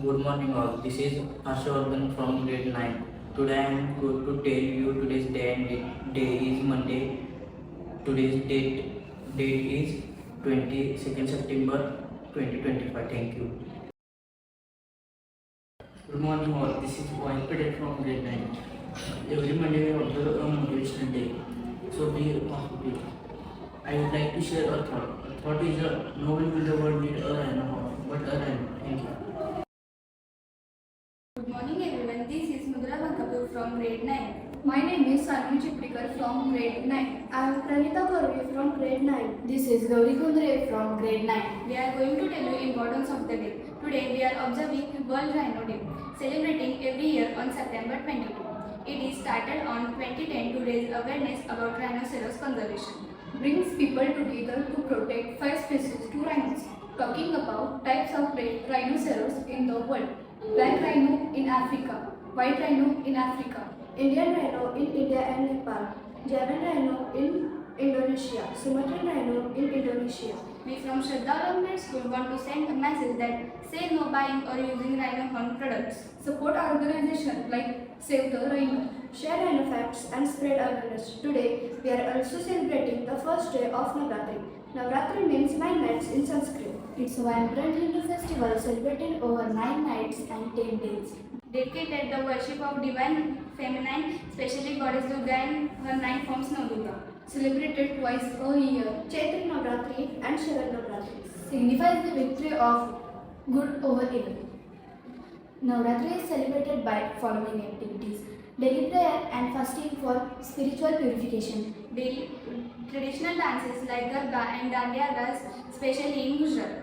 Good morning all. This is Harsha from grade 9. Today I am going to tell you today's day and day is Monday. Today's date is 22nd September 2025. Thank you. Good morning all. This is Olympiad from grade 9. Every Monday we observe a motivational day. So be positive. I would like to share a thought. A thought is no one will the world need a rhino, but a rhino. Thank you. Good morning everyone, this is Navratri from grade 9. My name is Sanvi Chiprikar from grade 9. I am Pranita Korve from grade 9. This is Gauri Kundre from grade 9. We are going to tell you importance of the day. Today we are observing World Rhino Day, celebrating every year on September 22. It is started on 2010 to raise awareness about rhinoceros conservation. Brings people together to protect 5 species to rhinos. Talking about types of rhinoceros in the world. Black rhino in Africa, white rhino in Africa, Indian rhino in India and Nepal, Javan rhino in Indonesia, Sumatran rhino in Indonesia. We from Shraddha Olympiad School want to send a message that say no buying or using rhino horn products. Support organizations like Save the Rhino. Share rhino facts and spread awareness. Today, we are also celebrating the first day of Navratri. Navratri means 9 nights in Sanskrit. It's a vibrant Hindu festival celebrated over 9 nights and 10 days. Dedicated the worship of divine feminine, especially goddess Durga and her 9 forms Navdurga. Celebrated twice a year. Chaitra Navratri and Sharad Navratri Signifies the victory of good over evil. Navratri is celebrated by following activities: daily prayer and fasting for spiritual purification. Daily traditional dances like Garba and Dandiya dance, especially in Gujarat.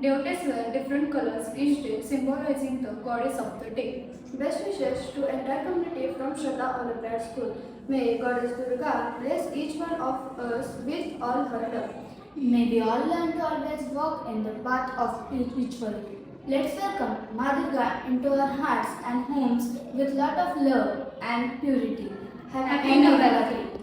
Devotees wear different colors each day, symbolizing the goddess of the day. Best wishes to entire community from Shraddha Olympiad School. May Goddess Durga bless each one of us with all her love. May we all learn to always walk in the path of spirituality. Let's welcome Ma Durga into our hearts and homes with lot of love and purity. Happy Navratri!